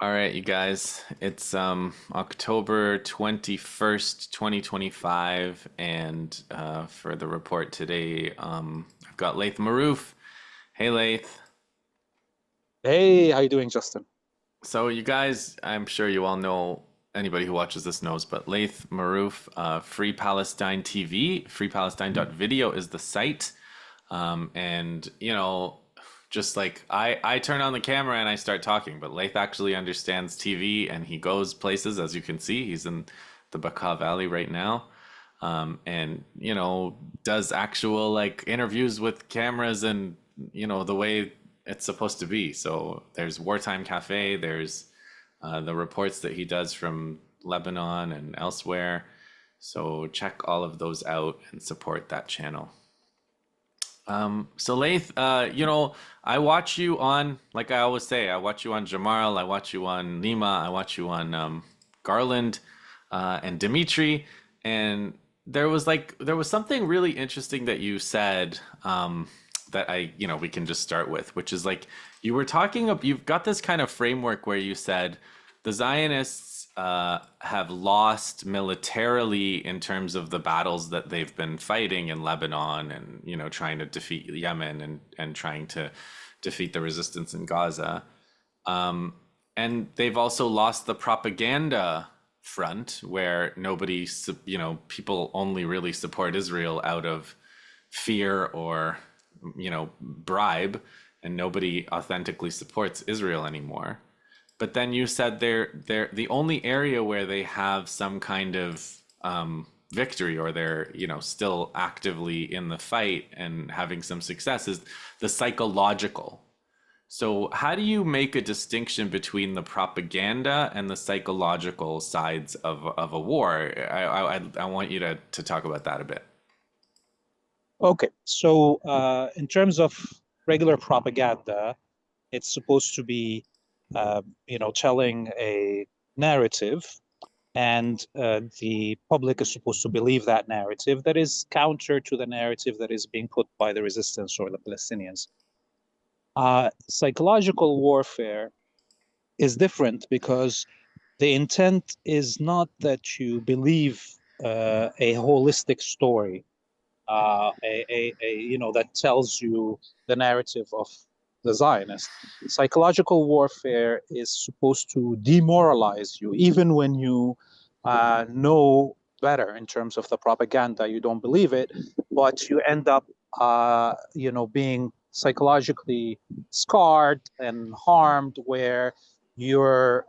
All right, you guys. It's October 21st, 2025, and for the report today, I've got Laith Marouf. Hey Laith. Hey, how you doing, Justin? So you guys, I'm sure you all know, anybody who watches this knows, but Laith Marouf, Free Palestine TV, freepalestine.video is the site. And just like I turn on the camera and I start talking, but Laith actually understands TV and he goes places, as you can see. He's in the Bekaa Valley right now. And does actual like interviews with cameras and the way it's supposed to be. So there's Wartime Cafe, there's the reports that he does from Lebanon and elsewhere. So check all of those out and support that channel. So Laith, I watch you on, like I always say, I watch you on Jamal, I watch you on Nima, I watch you on Garland, and Dimitri, and there was something really interesting that you said, that we can just start with, which is like you were talking of, you've got this kind of framework where you said the Zionists have lost militarily in terms of the battles that they've been fighting in Lebanon and trying to defeat Yemen and trying to defeat the resistance in Gaza. Um, and they've also lost the propaganda front where people only really support Israel out of fear or bribe, and nobody authentically supports Israel anymore. But then you said they're the only area where they have some kind of victory, or they're still actively in the fight and having some success, is the psychological. So how do you make a distinction between the propaganda and the psychological sides of a war? I want you to talk about that a bit. Okay, so in terms of regular propaganda, it's supposed to be, telling a narrative, and the public is supposed to believe that narrative that is counter to the narrative that is being put by the resistance or the Palestinians. Psychological warfare is different because the intent is not that you believe a holistic story, that tells you the narrative of the Zionist. Psychological warfare is supposed to demoralize you, even when you know better in terms of the propaganda. You don't believe it, but you end up, being psychologically scarred and harmed, where your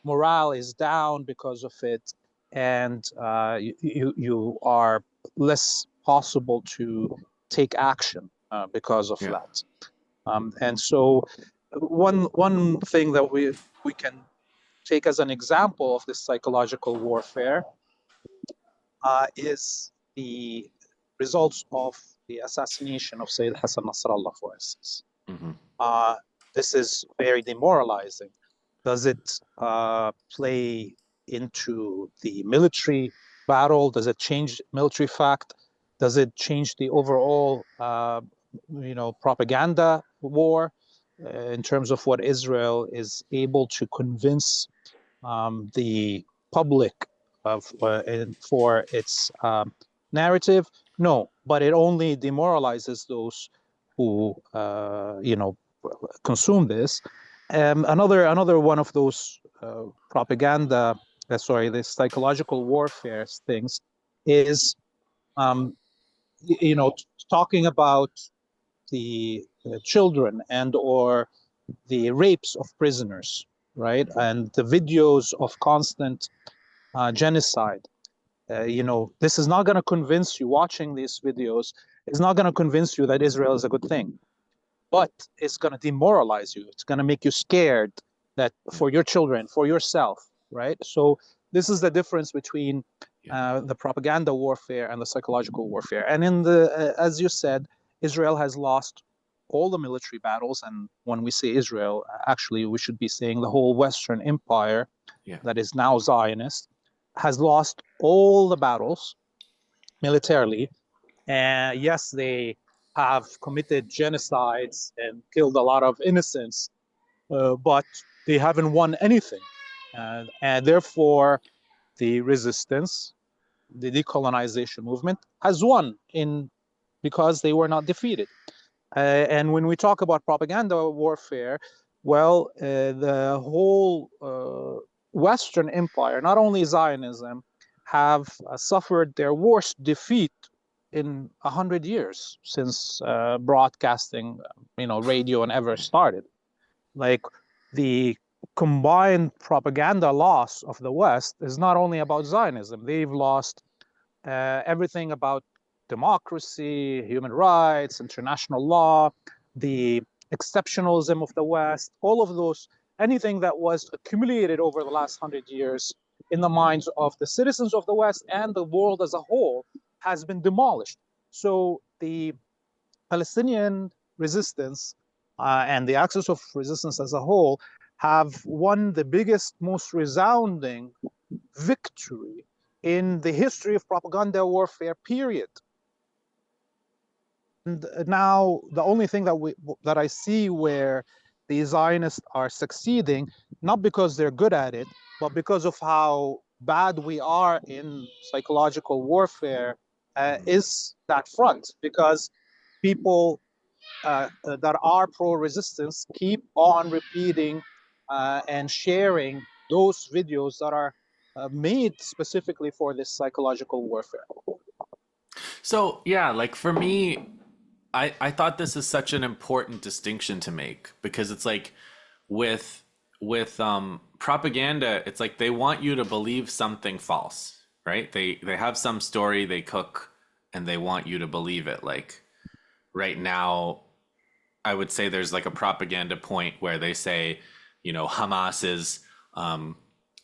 morale is down because of it, and you are less possible to take action because of Yeah. that. And so one thing that we can take as an example of this psychological warfare is the results of the assassination of Sayyid Hassan Nasrallah, for instance. Hmm. Uh, this is very demoralizing. Does it play into the military battle? Does it change military fact? Does it change the overall, propaganda war in terms of what Israel is able to convince the public of for its narrative? No, but it only demoralizes those who consume this. Another one of those propaganda, this psychological warfare things is, um, talking about the children and or the rapes of prisoners, right? And the videos of constant genocide. This is not going to convince you. Watching these videos is not going to convince you that Israel is a good thing, but it's going to demoralize you. It's going to make you scared that Yeah. for your children, for yourself, right? So this is the difference between Yeah. the propaganda warfare and the psychological warfare. And in the, as you said, Israel has lost all the military battles. And when we say Israel, actually, we should be saying the whole Western Empire Yeah. that is now Zionist has lost all the battles militarily. And yes, they have committed genocides and killed a lot of innocents, but they haven't won anything. And therefore, the resistance, the decolonization movement, has won because they were not defeated. And when we talk about propaganda warfare, well, the whole Western Empire, not only Zionism, have suffered their worst defeat in 100 years since broadcasting, radio and ever started. Like, the combined propaganda loss of the West is not only about Zionism. They've lost everything about democracy, human rights, international law, the exceptionalism of the West, all of those, anything that was accumulated over the last 100 years in the minds of the citizens of the West and the world as a whole has been demolished. So the Palestinian resistance and the axis of resistance as a whole have won the biggest, most resounding victory in the history of propaganda warfare, period. And now the only thing that I see where the Zionists are succeeding, not because they're good at it, but because of how bad we are in psychological warfare, is that front. Because people that are pro-resistance keep on repeating and sharing those videos that are made specifically for this psychological warfare. So yeah, like for me, I thought this is such an important distinction to make, because it's like with propaganda, it's like they want you to believe something false, right? They have some story they cook and they want you to believe it. Like right now, I would say there's like a propaganda point where they say, Hamas is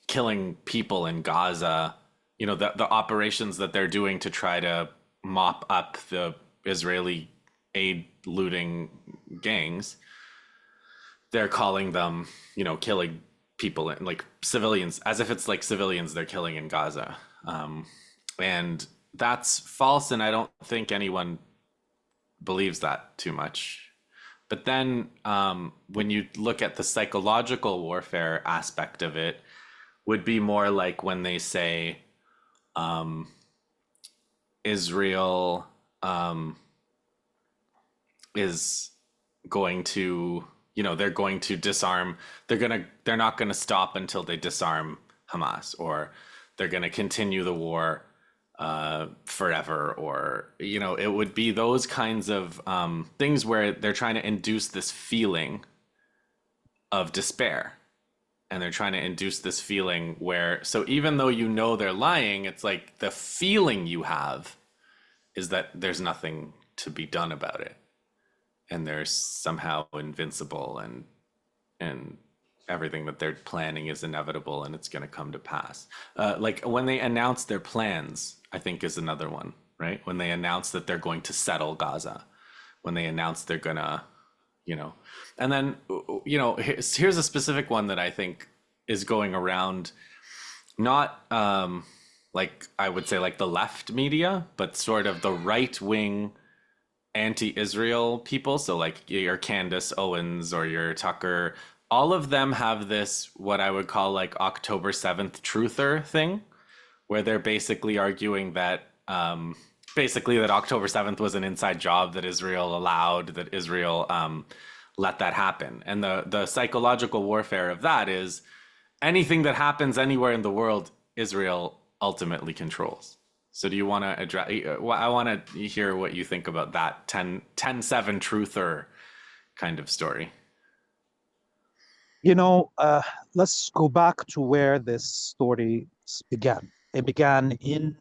killing people in Gaza, the operations that they're doing to try to mop up the Israeli aid looting gangs. They're calling them, killing people, like civilians, as if it's like civilians they're killing in Gaza. And that's false. And I don't think anyone believes that too much. But then when you look at the psychological warfare aspect of it, would be more like when they say Israel is going to, they're going to disarm, they're not going to stop until they disarm Hamas, or they're going to continue the war forever, or it would be those kinds of things where they're trying to induce this feeling of despair, and they're trying to induce this feeling where, so even though they're lying, it's like the feeling you have is that there's nothing to be done about it, and they're somehow invincible, and everything that they're planning is inevitable and it's going to come to pass. Like when they announce their plans, I think is another one, right? When they announce that they're going to settle Gaza, when they announce they're going to, and then, here's a specific one that I think is going around, not like I would say like the left media, but sort of the right wing anti-Israel people. So like your Candace Owens or your Tucker, all of them have this, what I would call like October 7th truther thing, where they're basically arguing that that October 7th was an inside job, that Israel allowed, that Israel let that happen. And the psychological warfare of that is anything that happens anywhere in the world, Israel ultimately controls. So do you want to address, I want to hear what you think about that 10-7 truther kind of story. Let's go back to where this story began. It began in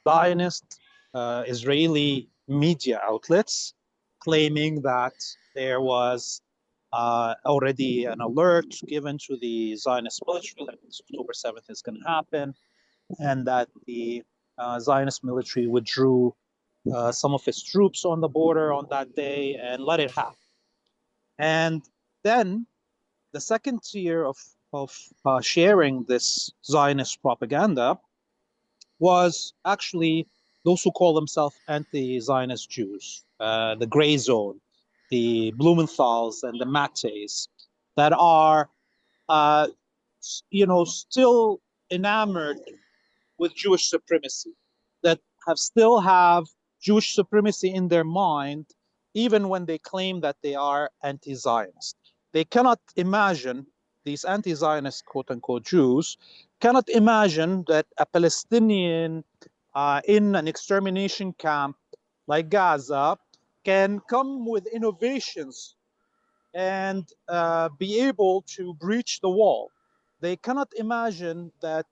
Zionist Israeli media outlets claiming that there was already an alert given to the Zionist military that October 7th is going to happen, and that the Zionist military withdrew some of its troops on the border on that day and let it happen. And then the second tier of sharing this Zionist propaganda was actually those who call themselves anti-Zionist Jews, the gray zone, the Blumenthals and the Mattes. that are, still enamored with Jewish supremacy, that still have Jewish supremacy in their mind, even when they claim that they are anti-Zionist. They cannot imagine, these anti-Zionist quote unquote Jews, cannot imagine that a Palestinian in an extermination camp like Gaza can come with innovations and be able to breach the wall. They cannot imagine that,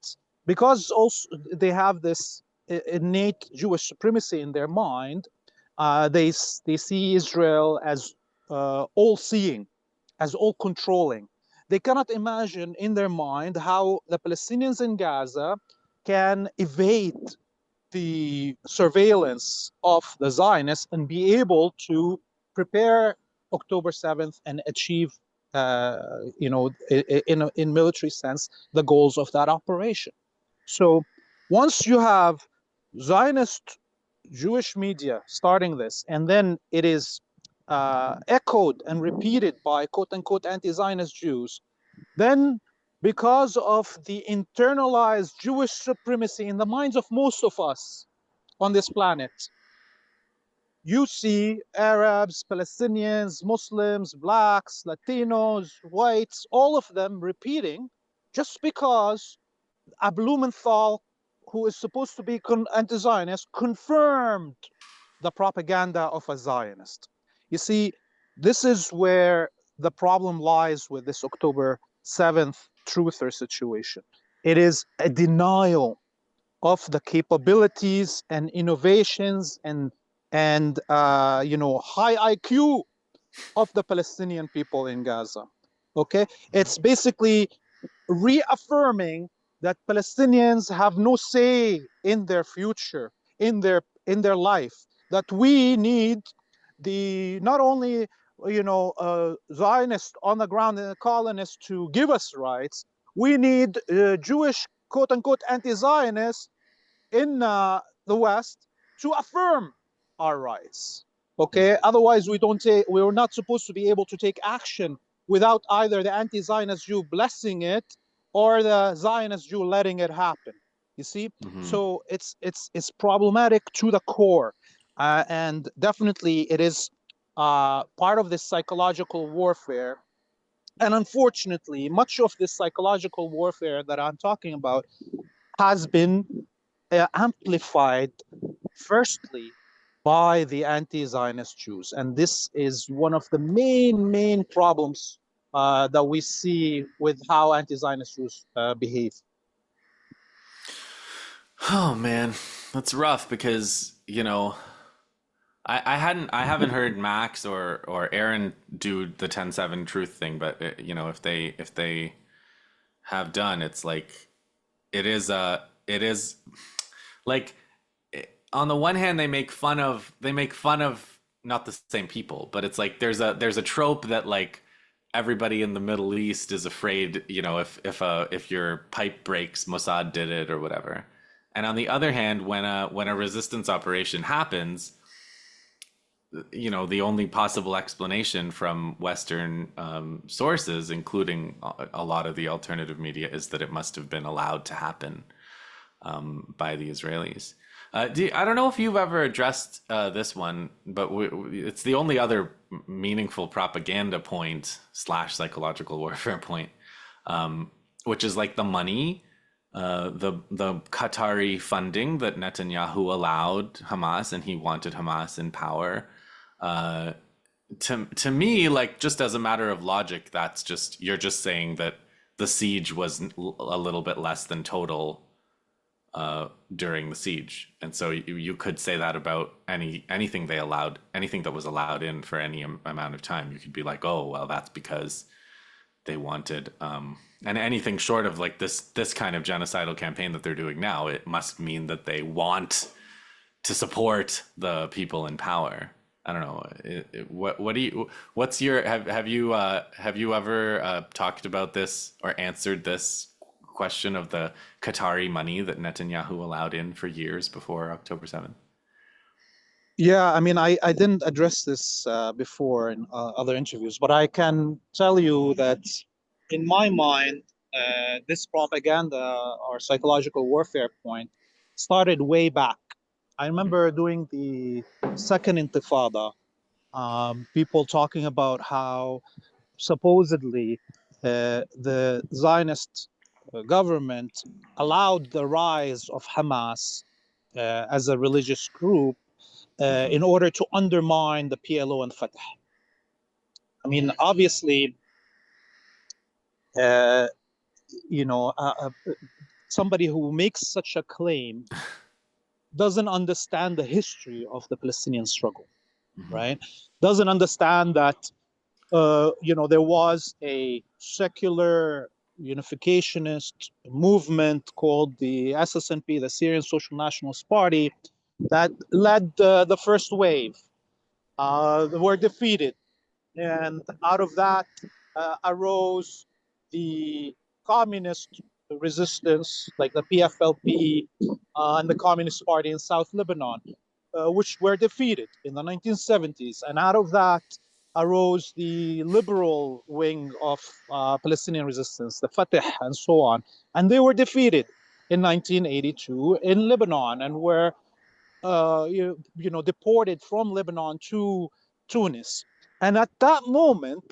because also they have this innate Jewish supremacy in their mind. They see Israel as all-seeing, as all-controlling. They cannot imagine in their mind how the Palestinians in Gaza can evade the surveillance of the Zionists and be able to prepare October 7th and achieve, in military sense, the goals of that operation. So once you have Zionist Jewish media starting this, and then it is echoed and repeated by quote unquote anti-Zionist Jews, then, because of the internalized Jewish supremacy in the minds of most of us on this planet, you see Arabs, Palestinians, Muslims, blacks, Latinos, whites, all of them repeating, just because a Blumenthal, who is supposed to be anti-Zionist, confirmed the propaganda of a Zionist. You see, this is where the problem lies with this October 7th truther situation. It is a denial of the capabilities and innovations and high IQ of the Palestinian people in Gaza. Okay, it's basically reaffirming that Palestinians have no say in their future, in their life. That we need the not only Zionists on the ground and the colonists to give us rights. We need Jewish quote unquote anti-Zionists in the West to affirm our rights. Okay, otherwise we're not supposed to be able to take action without either the anti-Zionist Jew blessing it or the Zionist Jew letting it happen. You see, so it's problematic to the core, and definitely it is part of this psychological warfare. And unfortunately, much of this psychological warfare that I'm talking about has been amplified firstly by the anti-Zionist Jews. And this is one of the main problems that we see with how anti-Zionist Jews behave. Oh man, that's rough because I haven't heard Max or Aaron do the 10-7 truth thing, but if they have done, it's like it is like on the one hand they make fun of not the same people, but it's like there's a trope that like everybody in the Middle East is afraid, if your pipe breaks, Mossad did it or whatever. And on the other hand, when a resistance operation happens, the only possible explanation from Western sources, including a lot of the alternative media, is that it must have been allowed to happen by the Israelis. I don't know if you've ever addressed this one, but it's the only other meaningful propaganda point / psychological warfare point, which is like the money, the Qatari funding that Netanyahu allowed Hamas, and he wanted Hamas in power. To me, like, just as a matter of logic, you're just saying that the siege was a little bit less than total during the siege, and so you could say that about anything that was allowed in for any amount of time. You could be like, oh well, that's because they wanted, and anything short of like this kind of genocidal campaign that they're doing now, it must mean that they want to support the people in power. I don't know. Have you ever talked about this or answered this question of the Qatari money that Netanyahu allowed in for years before October 7th? Yeah, I mean, I didn't address this before in other interviews, but I can tell you that in my mind, this propaganda or psychological warfare point started way back. I remember doing the second Intifada, people talking about how supposedly the Zionist government allowed the rise of Hamas as a religious group Mm-hmm. in order to undermine the PLO and Fatah. I mean, obviously, uh, you know, somebody who makes such a claim doesn't understand the history of the Palestinian struggle, Mm-hmm. right? Doesn't understand that, there was a secular unificationist movement called the SSNP, the Syrian Social Nationalist Party, that led the first wave. Were defeated. And out of that arose the communist resistance, like the PFLP and the Communist Party in South Lebanon, which were defeated in the 1970s. And out of that arose the liberal wing of Palestinian resistance, the Fatah, and so on. And they were defeated in 1982 in Lebanon and were deported from Lebanon to Tunis. And at that moment,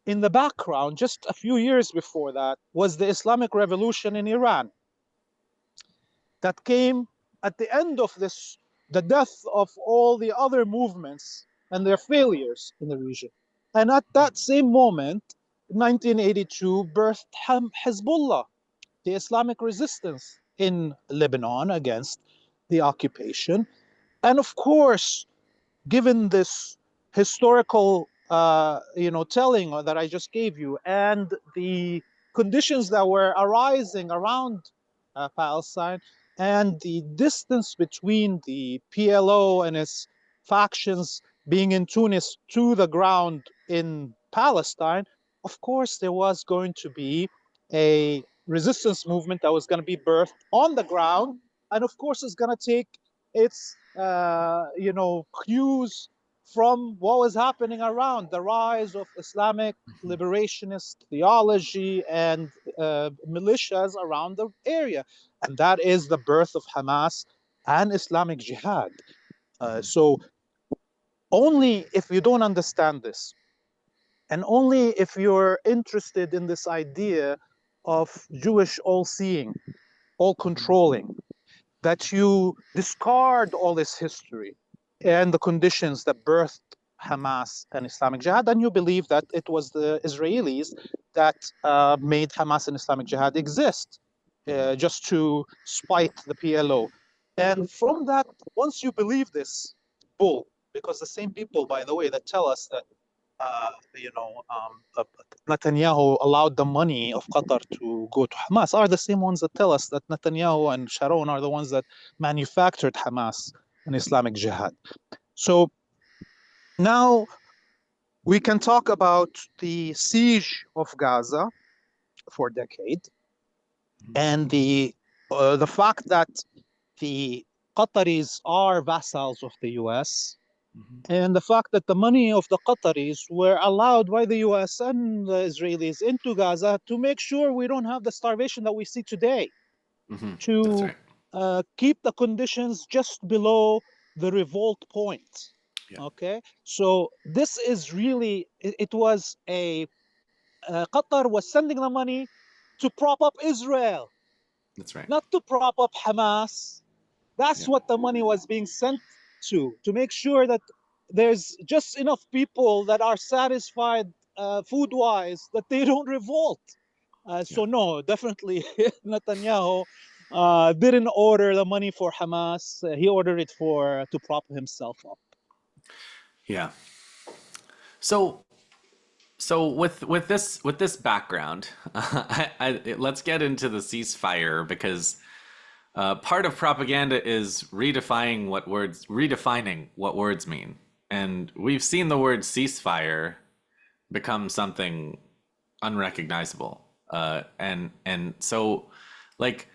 in the background, just a few years before that, was the Islamic Revolution in Iran that came at the end of this, the death of all the other movements and their failures in the region. And at that same moment, 1982 birthed Hezbollah, the Islamic resistance in Lebanon against the occupation. And of course, given this historical telling that I just gave you and the conditions that were arising around Palestine and the distance between the PLO and its factions being in Tunis to the ground in Palestine, of course there was going to be a resistance movement that was going to be birthed on the ground, and of course it's going to take its cues from what was happening around the rise of Islamic liberationist theology and militias around the area, and that is the birth of Hamas and Islamic Jihad. So only if you don't understand this, and only if you're interested in this idea of Jewish all-seeing, all-controlling, that you discard all this history and the conditions that birthed Hamas and Islamic Jihad, and you believe that it was the Israelis that made Hamas and Islamic Jihad exist just to spite the PLO. And from that, once you believe this bull, because the same people, by the way, that tell us that uh, you know, Netanyahu allowed the money of Qatar to go to Hamas are the same ones that tell us that Netanyahu and Sharon are the ones that manufactured Hamas and Islamic Jihad. So now we can talk about the siege of Gaza for a decade and the fact that the Qataris are vassals of the US, and the fact that the money of the Qataris were allowed by the US and the Israelis into Gaza to make sure we don't have the starvation that we see today, Mm-hmm. That's to right. keep the conditions just below the revolt point. Yeah. Okay, so this is really, it was Qatar was sending the money to prop up Israel, That's right. not to prop up Hamas. That's Yeah. what the money was being sent to make sure that there's just enough people that are satisfied food wise that they don't revolt. Yeah. So no, definitely Netanyahu didn't order the money for Hamas. He ordered it for to prop himself up. Yeah. So with this background, let's get into the ceasefire because part of propaganda is redefining what words mean, and we've seen the word ceasefire become something unrecognizable, and so like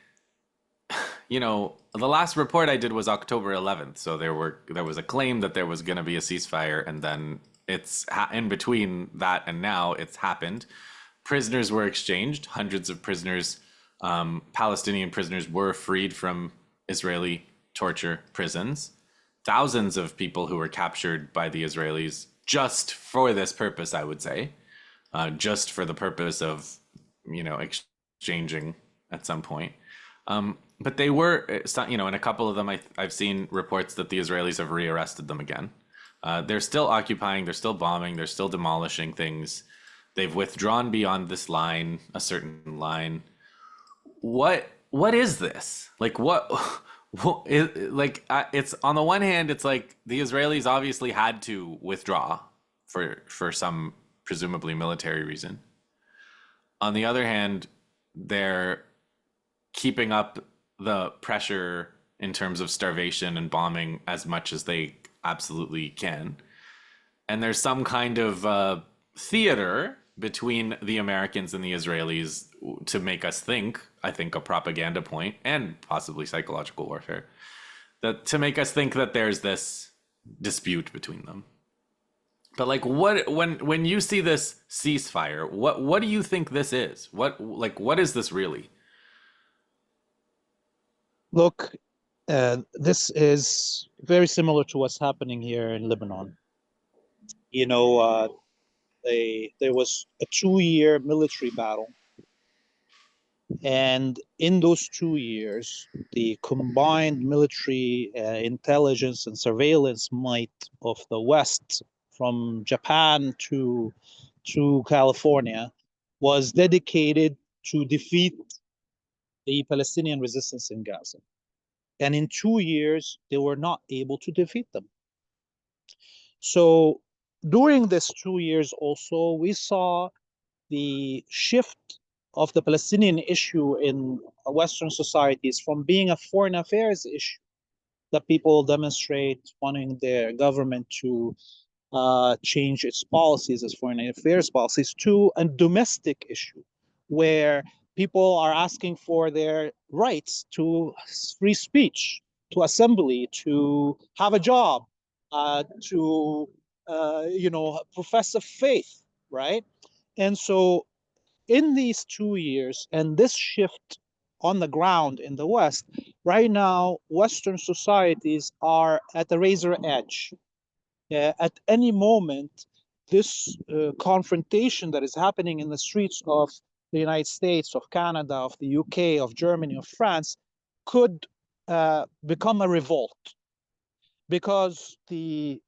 the last report I did was October 11th, so there was a claim that there was going to be a ceasefire, and then in between that and now it's happened. Prisoners were exchanged. Hundreds of prisoners, Palestinian prisoners, were freed from Israeli torture prisons. Thousands of people who were captured by the Israelis just for this purpose, I would say, just for the purpose of, exchanging at some point. But they were, in a couple of them, I've seen reports that the Israelis have rearrested them again. They're still occupying, they're still bombing, they're still demolishing things. They've withdrawn beyond this line, a certain line. What is this? Like it's on the one hand, it's like the Israelis obviously had to withdraw for some presumably military reason. On the other hand, they're keeping up the pressure in terms of starvation and bombing as much as they absolutely can. And there's some kind of theater between the Americans and the Israelis to make us think, I think a propaganda point and possibly psychological warfare, that to make us think that there's this dispute between them. But when you see this ceasefire, what do you think this is? What is this really? Look, this is very similar to what's happening here in Lebanon. There was a 2-year military battle. And in those 2 years, the combined military intelligence and surveillance might of the West, from Japan to California, was dedicated to defeat the Palestinian resistance in Gaza. And in 2 years, they were not able to defeat them. So during this 2 years also, we saw the shift of the Palestinian issue in Western societies from being a foreign affairs issue that people demonstrate wanting their government to change its policies as foreign affairs policies to a domestic issue where people are asking for their rights to free speech, to assembly, to have a job, to profess a faith, right? And so in these 2 years and this shift on the ground in the West, right now, Western societies are at the razor edge. At any moment, this confrontation that is happening in the streets of the United States, of Canada, of the UK, of Germany, of France, could become a revolt, because the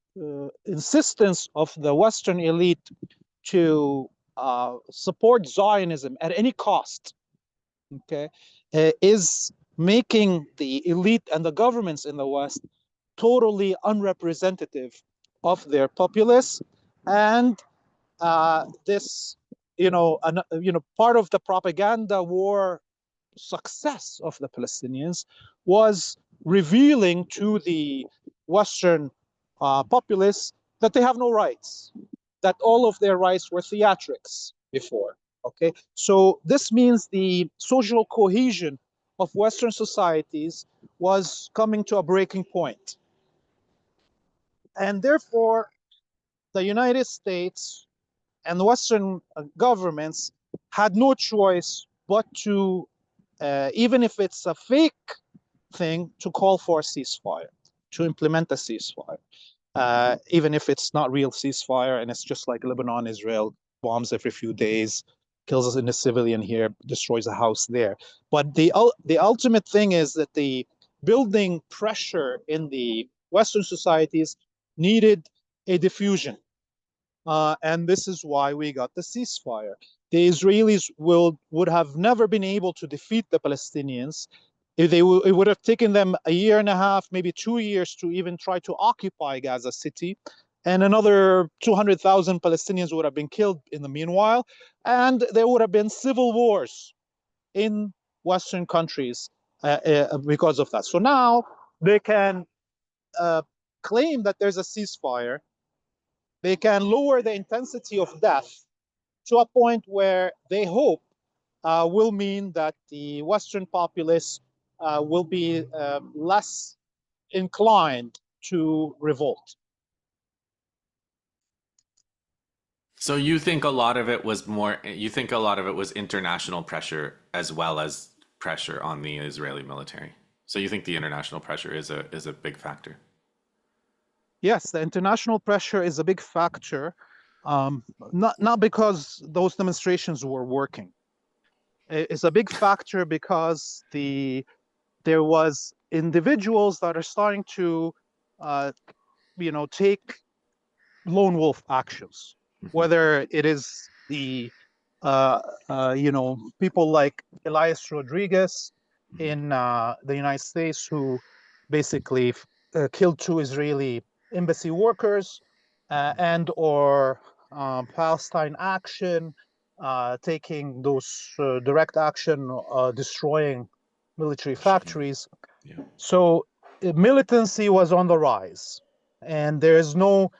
insistence of the Western elite to support Zionism at any cost, okay, is making the elite and the governments in the West totally unrepresentative of their populace. And this, part of the propaganda war success of the Palestinians was revealing to the Western populace that they have no rights, that all of their rights were theatrics before. Okay, so this means the social cohesion of Western societies was coming to a breaking point. And therefore, the United States and Western governments had no choice but to, even if it's a fake thing, to call for a ceasefire, to implement a ceasefire. Even if it's not real ceasefire and it's just like Lebanon, Israel bombs every few days, kills a civilian here, destroys a house there. But the ultimate thing is that the building pressure in the Western societies needed a diffusion. And this is why we got the ceasefire. The Israelis would have never been able to defeat the Palestinians. It would have taken them a year and a half, maybe 2 years, to even try to occupy Gaza City. And another 200,000 Palestinians would have been killed in the meanwhile. And there would have been civil wars in Western countries because of that. So now they can claim that there's a ceasefire. They can lower the intensity of death to a point where they hope will mean that the Western populace will be less inclined to revolt. So you think a lot of it was more, you think a lot of it was international pressure as well as pressure on the Israeli military. So you think the international pressure is a big factor. Yes, the international pressure is a big factor, not because those demonstrations were working. It's a big factor because there was individuals that are starting to, uh, take lone wolf actions, Hmm. whether it is the people like Elias Rodriguez in the United States, who basically killed 2 Israeli embassy workers, and or Palestine Action taking those direct action, destroying military factories. Yeah. So militancy was on the rise, and there is no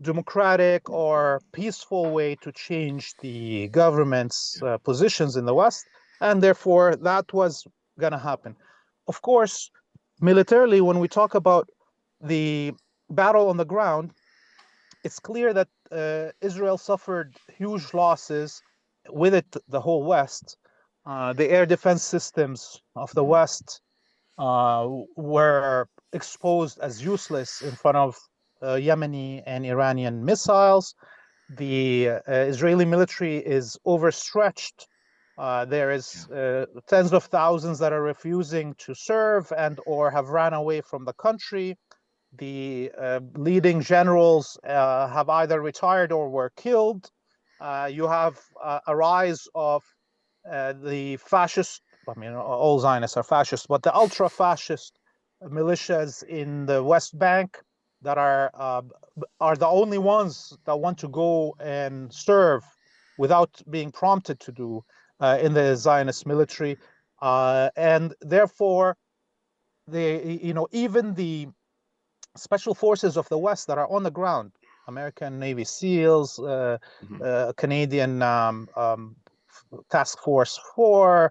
democratic or peaceful way to change the government's Yeah. positions in the West, and therefore that was going to happen. Of course, militarily, when we talk about the battle on the ground, it's clear that Israel suffered huge losses, with it the whole West. The air defense systems of the Hmm. West were exposed as useless in front of Yemeni and Iranian missiles. The Israeli military is overstretched. There Yeah. is tens of thousands that are refusing to serve and or have ran away from the country. The leading generals have either retired or were killed. You have a rise of the fascist, I mean, all Zionists are fascist, but the ultra fascist militias in the West Bank that are the only ones that want to go and serve without being prompted to do in the Zionist military. And therefore, even the special forces of the West that are on the ground, American Navy SEALs, Hmm. Canadian Task Force 4,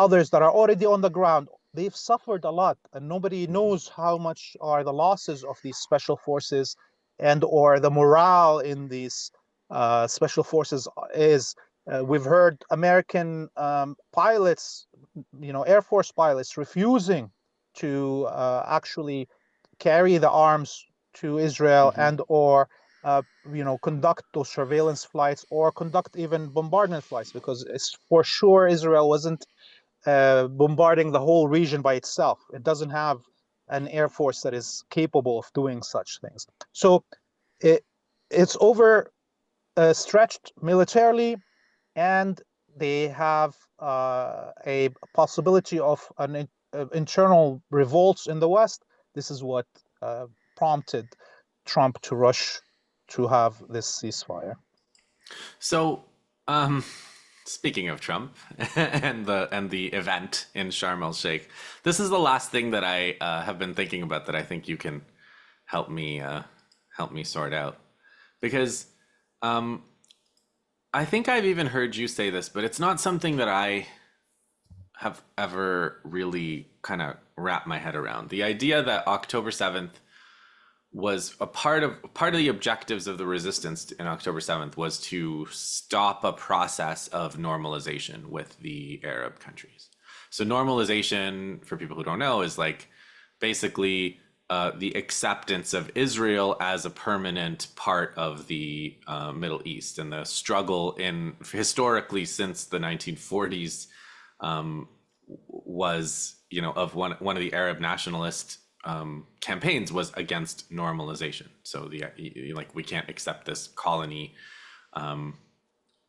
others that are already on the ground, they've suffered a lot, and nobody knows how much are the losses of these special forces and or the morale in these special forces is. We've heard American pilots, Air Force pilots refusing to actually carry the arms to Israel Hmm. and or conduct those surveillance flights or conduct even bombardment flights, because it's for sure Israel wasn't bombarding the whole region by itself. It doesn't have an air force that is capable of doing such things. So it, it's over stretched militarily, and they have a possibility of an internal revolts in the West. This is what uh, prompted Trump to rush to have this ceasefire. So, um, speaking of Trump and the event in Sharm el Sheikh, this is the last thing that I have been thinking about that I think you can help me help me sort out, because um, I think I've even heard you say this, but it's not something that I have ever really kind of wrapped my head around. The idea that October 7th was a part of the objectives of the resistance in October 7th was to stop a process of normalization with the Arab countries. So normalization, for people who don't know, is like basically the acceptance of Israel as a permanent part of the Middle East, and the struggle in historically since the 1940s was, of one of the Arab nationalist campaigns was against normalization. So like, we can't accept this colony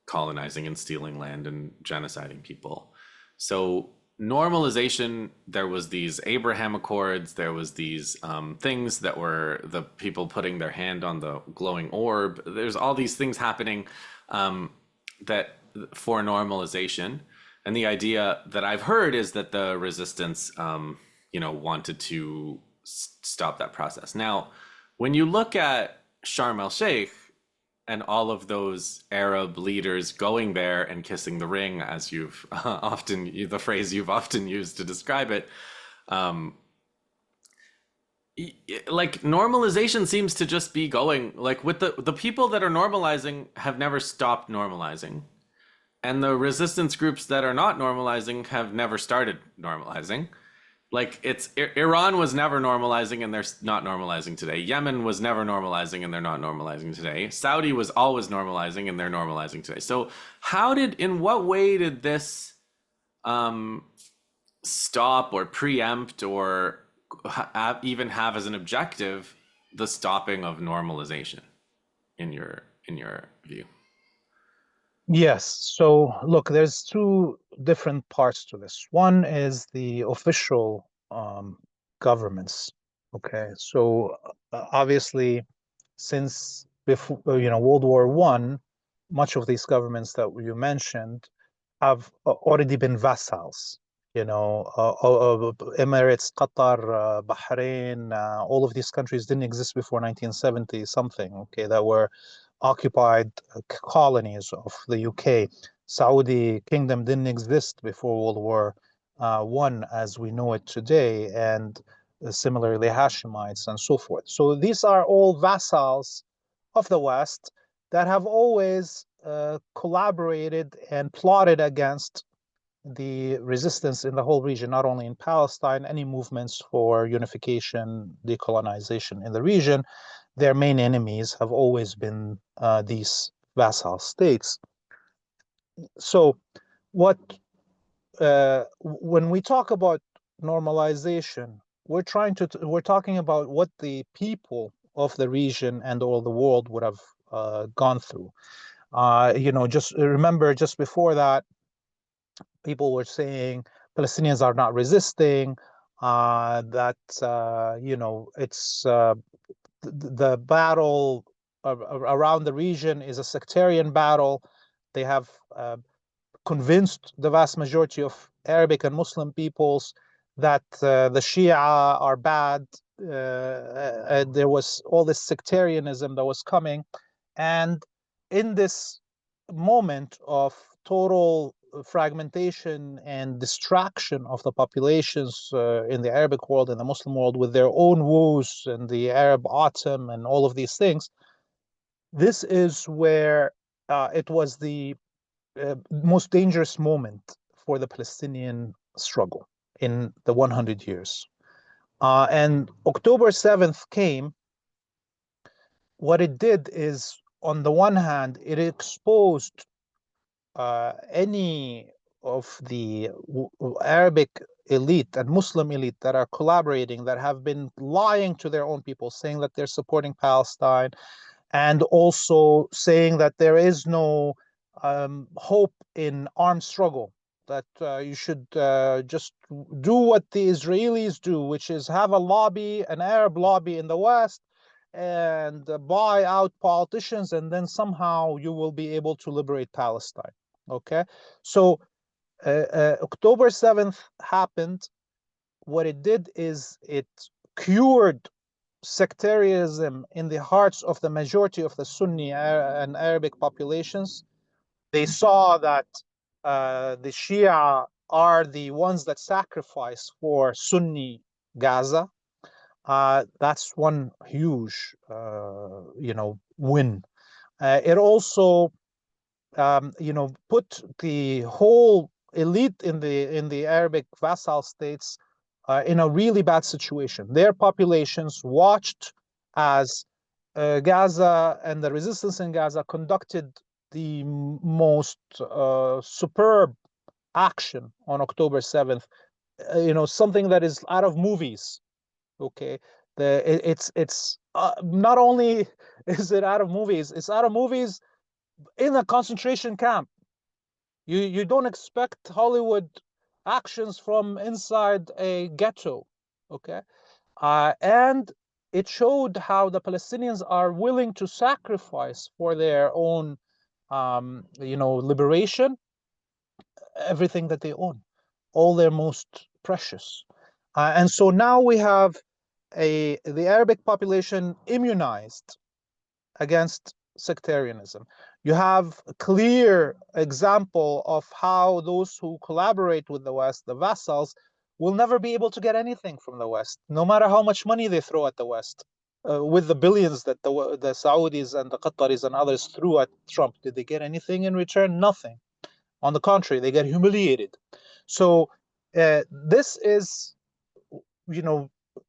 colonizing and stealing land and genociding people. So normalization, there was these Abraham Accords, there was these things that were the people putting their hand on the glowing orb. There's all these things happening that for normalization. And the idea that I've heard is that the resistance, wanted to stop that process. Now, when you look at Sharm el Sheikh, and all of those Arab leaders going there and kissing the ring, as you've the phrase you've often used to describe it, um, like normalization seems to just be going like with the people that are normalizing have never stopped normalizing, and the resistance groups that are not normalizing have never started normalizing. Like it's Iran was never normalizing and they're not normalizing today. Yemen was never normalizing and they're not normalizing today. Saudi was always normalizing and they're normalizing today. So in what way did this um, stop or preempt or even have as an objective the stopping of normalization in your view? Yes. So look, there's two different parts to this. One is the official governments. Okay. So obviously, since before, World War One, much of these governments that you mentioned have already been vassals. Emirates, Qatar, Bahrain, all of these countries didn't exist before 1970 something. Okay, that were occupied colonies of the UK. Saudi Kingdom didn't exist before World War One as we know it today, and similarly Hashemites and so forth. So these are all vassals of the West that have always collaborated and plotted against the resistance in the whole region, not only in Palestine, any movements for unification, decolonization in the region. Their main enemies have always been these vassal states. So, what when we talk about normalization, we're talking about what the people of the region and all the world would have gone through. Just remember, just before that, people were saying Palestinians are not resisting. That it's the battle around the region is a sectarian battle. They have convinced the vast majority of Arabic and Muslim peoples that the Shia are bad. There was all this sectarianism that was coming. And in this moment of total fragmentation and distraction of the populations in the Arabic world and the Muslim world with their own woes and the Arab autumn and all of these things, this is where it was the most dangerous moment for the Palestinian struggle in the 100 years. And October 7th came. What it did is, on the one hand, it exposed any of the Arabic elite and Muslim elite that are collaborating, that have been lying to their own people, saying that they're supporting Palestine, and also saying that there is no hope in armed struggle, that you should just do what the Israelis do, which is have a lobby, an Arab lobby in the West, and buy out politicians, and then somehow you will be able to liberate Palestine. Okay, so October 7th happened. What it did is it cured sectarianism in the hearts of the majority of the Sunni and Arabic populations. They saw that the Shia are the ones that sacrifice for Sunni Gaza. That's one huge, win. It also, put the whole elite in the Arabic vassal states in a really bad situation. Their populations watched as Gaza and the resistance in Gaza conducted the most superb action on October 7th. Something that is out of movies. Okay, it's not only is it out of movies, it's out of movies in a concentration camp. You don't expect Hollywood actions from inside a ghetto. Okay, and it showed how the Palestinians are willing to sacrifice for their own, liberation, everything that they own, all their most precious. And so now we have the Arabic population immunized against sectarianism. You have a clear example of how those who collaborate with the West, the vassals, will never be able to get anything from the West, no matter how much money they throw at the West. With the billions that the Saudis and the Qataris and others threw at Trump, did they get anything in return? Nothing. On the contrary, they get humiliated. So this is,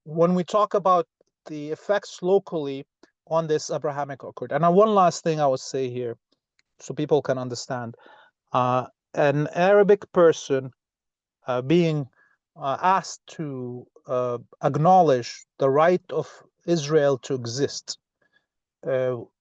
when we talk about the effects locally on this Abrahamic Accord. And one last thing I would say here, so people can understand. An Arabic person being asked to acknowledge the right of Israel to exist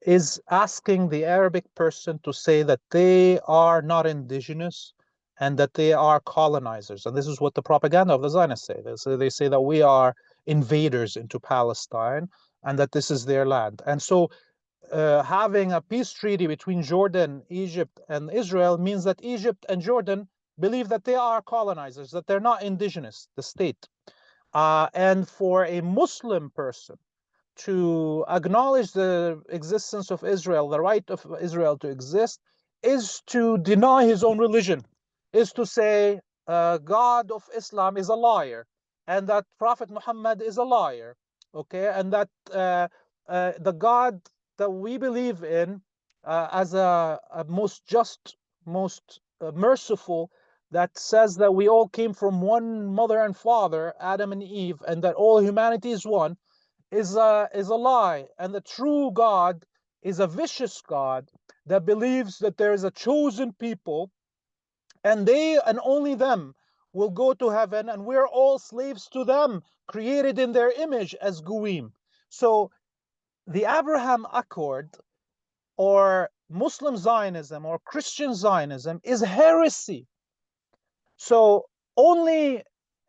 is asking the Arabic person to say that they are not indigenous and that they are colonizers. And this is what the propaganda of the Zionists say. They say that we are invaders into Palestine and that this is their land. And so having a peace treaty between Jordan, Egypt, and Israel means that Egypt and Jordan believe that they are colonizers, that they're not indigenous, the state. And for a Muslim person to acknowledge the existence of Israel, the right of Israel to exist, is to deny his own religion, is to say God of Islam is a liar, and that Prophet Muhammad is a liar, okay, and that the God that we believe in as a most just, most merciful, that says that we all came from one mother and father, Adam and Eve, and that all humanity is one, is a lie. And the true God is a vicious God that believes that there is a chosen people, and they and only them will go to heaven, and we're all slaves to them, created in their image as Goyim. So the Abraham Accord, or Muslim Zionism, or Christian Zionism, is heresy. So only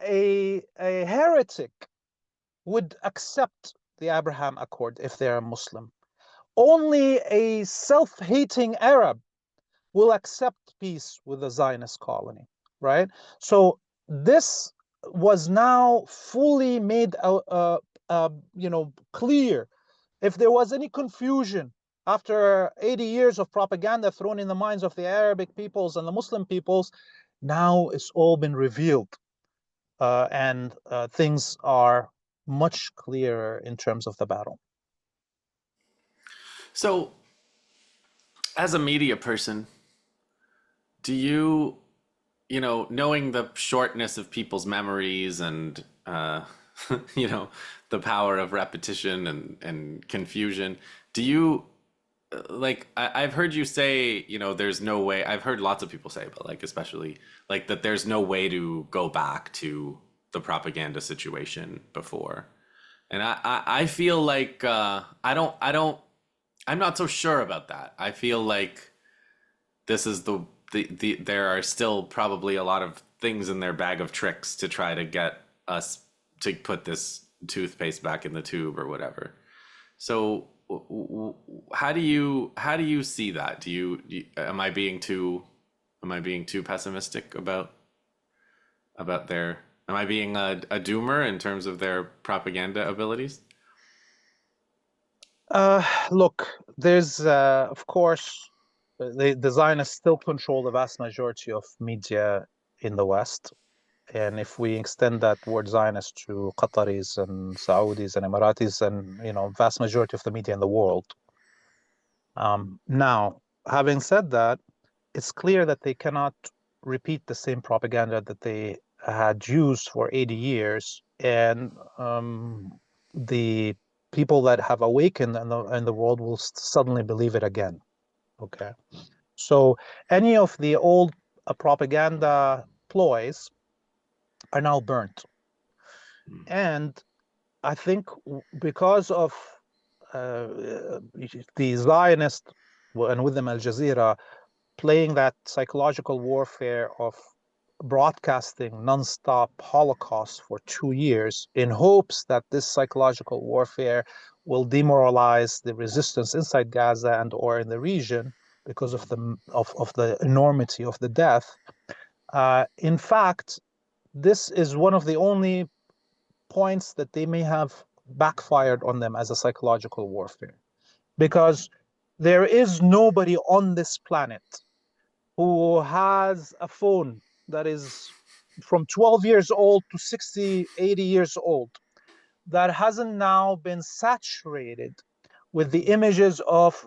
a heretic would accept the Abraham Accord if they're a Muslim. Only a self-hating Arab will accept peace with the Zionist colony, right? So this was now fully made, clear. If there was any confusion after 80 years of propaganda thrown in the minds of the Arabic peoples and the Muslim peoples, now it's all been revealed, and things are much clearer in terms of the battle. So, as a media person, do you, knowing the shortness of people's memories and, the power of repetition and confusion, do you, I've heard you say, there's no way, I've heard lots of people say, but especially that there's no way to go back to the propaganda situation before. And I feel like, I'm not so sure about that. I feel like this is there are still probably a lot of things in their bag of tricks to try to get us to put this toothpaste back in the tube or whatever. So how do you see that? Am I being too pessimistic about their, am I being a doomer in terms of their propaganda abilities? Look, there's of course the Zionists still control the vast majority of media in the West. And if we extend that word Zionist to Qataris and Saudis and Emiratis and vast majority of the media in the world. Now, having said that, it's clear that they cannot repeat the same propaganda that they had used for 80 years, and the people that have awakened in the world will suddenly believe it again. Okay, so any of the old propaganda ploys are now burnt. And I think because of the Zionist, and with them Al Jazeera, playing that psychological warfare of broadcasting nonstop Holocaust for 2 years in hopes that this psychological warfare will demoralize the resistance inside Gaza and or in the region because of the enormity of the death. In fact, this is one of the only points that they may have backfired on them as a psychological warfare, because there is nobody on this planet who has a phone that is from 12 years old to 60, 80 years old that hasn't now been saturated with the images of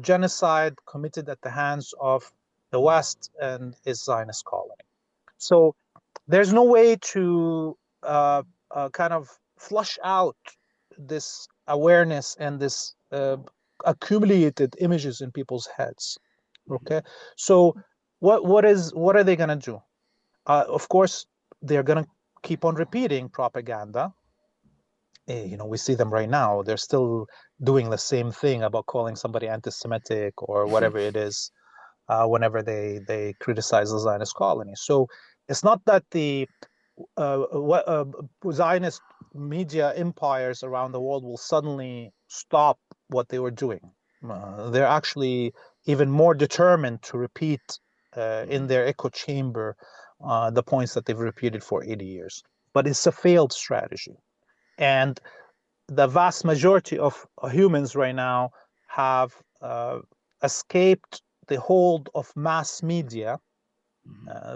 genocide committed at the hands of the West and its Zionist colony. So there's no way to kind of flush out this awareness and this accumulated images in people's heads. Okay, so what are they going to do? Of course, they're going to keep on repeating propaganda. We see them right now. They're still doing the same thing about calling somebody anti-Semitic or whatever it is whenever they criticize the Zionist colony. So it's not that the Zionist media empires around the world will suddenly stop what they were doing. They're actually even more determined to repeat in their echo chamber the points that they've repeated for 80 years. But it's a failed strategy. And the vast majority of humans right now have escaped the hold of mass media.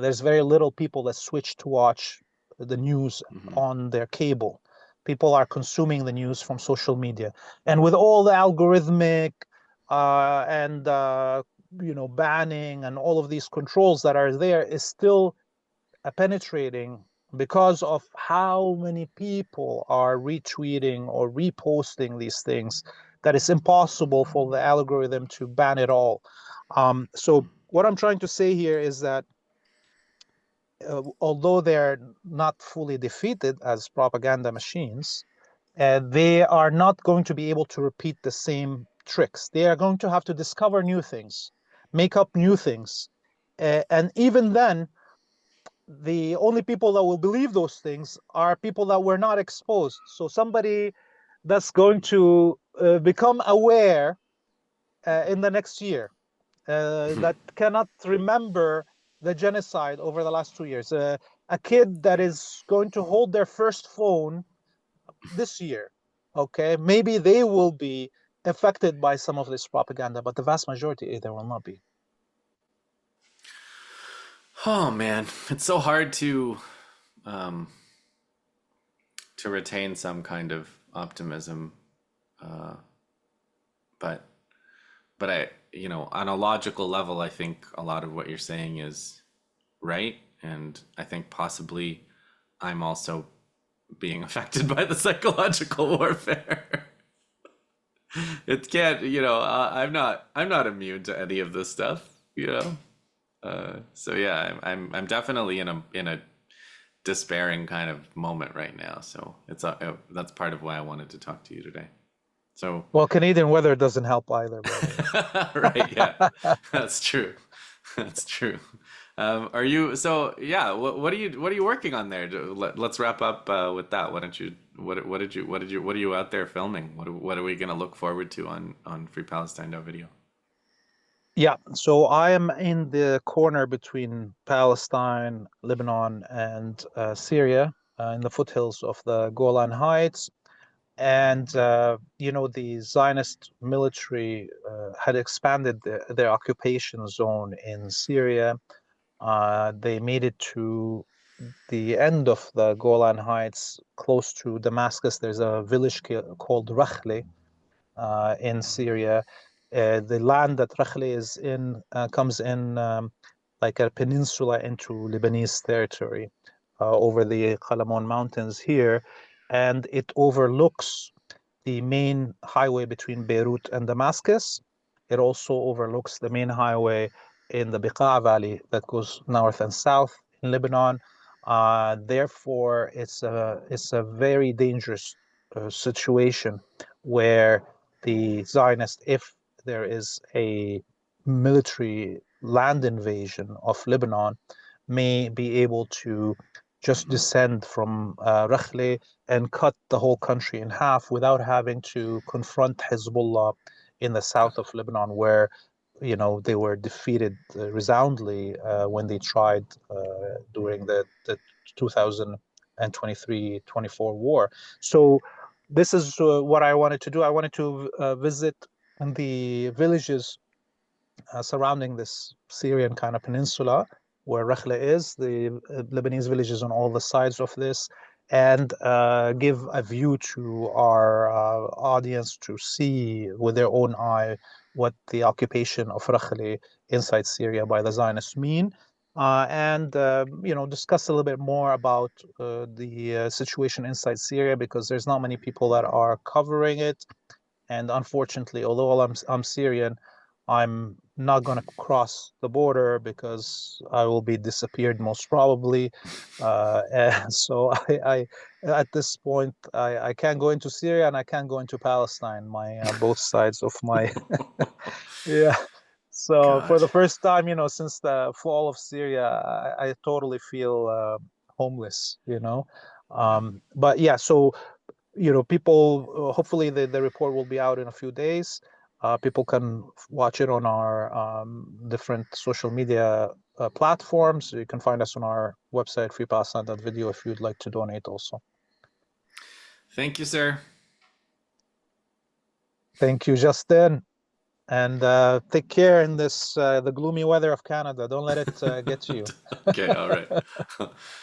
There's very little people that switch to watch the news on their cable. People are consuming the news from social media, and with all the algorithmic and banning and all of these controls that are there, is still penetrating because of how many people are retweeting or reposting these things, that it's impossible for the algorithm to ban it all. So what I'm trying to say here is that although they're not fully defeated as propaganda machines, they are not going to be able to repeat the same tricks. They are going to have to discover new things, make up new things. And even then, the only people that will believe those things are people that were not exposed. So somebody that's going to become aware in the next year, that cannot remember the genocide over the last 2 years. A kid that is going to hold their first phone this year, okay, maybe they will be affected by some of this propaganda, but the vast majority, there will not be. Oh man, it's so hard to retain some kind of optimism, but on a logical level, I think a lot of what you're saying is right, and I think possibly I'm also being affected by the psychological warfare. It can't, I'm not immune to any of this stuff. So yeah, I'm definitely in a despairing kind of moment right now. So that's part of why I wanted to talk to you today. So Well, Canadian weather doesn't help either, brother. right, yeah, that's true. That's true. Are you so yeah? What are you working on there? Let's wrap up with that. Why don't you? What are you out there filming? What are we gonna look forward to on Free Palestine video? Yeah, so I am in the corner between Palestine, Lebanon, and Syria, in the foothills of the Golan Heights. And, the Zionist military had expanded their occupation zone in Syria. They made it to the end of the Golan Heights, close to Damascus. There's a village called Rakhle in Syria. The land that Rakhle is in comes in like a peninsula into Lebanese territory over the Qalamon Mountains here, and it overlooks the main highway between Beirut and Damascus. It also overlooks the main highway in the Beqa Valley that goes north and south in Lebanon. Therefore, it's a very dangerous situation where the Zionists, if there is a military land invasion of Lebanon, may be able to just descend from Rakhle and cut the whole country in half without having to confront Hezbollah in the south of Lebanon, where they were defeated resoundingly when they tried during the 2023-24 war. So this is what I wanted to do. I wanted to visit and the villages surrounding this Syrian kind of peninsula where Rakhla is, the Lebanese villages on all the sides of this, and give a view to our audience to see with their own eye what the occupation of Rakhla inside Syria by the Zionists mean. And discuss a little bit more about the situation inside Syria, because there's not many people that are covering it. And unfortunately, although I'm Syrian, I'm not going to cross the border because I will be disappeared most probably. And so I at this point, I can't go into Syria and I can't go into Palestine. My both sides of my yeah. So for God. the first time, since the fall of Syria, I totally feel homeless. Yeah. But yeah, so people, hopefully the report will be out in a few days. People can watch it on our different social media platforms. You can find us on our website, freepalestine.video, if you'd like to donate also. Thank you, sir. Thank you, Justin. And take care in this the gloomy weather of Canada. Don't let it get to you. Okay, all right.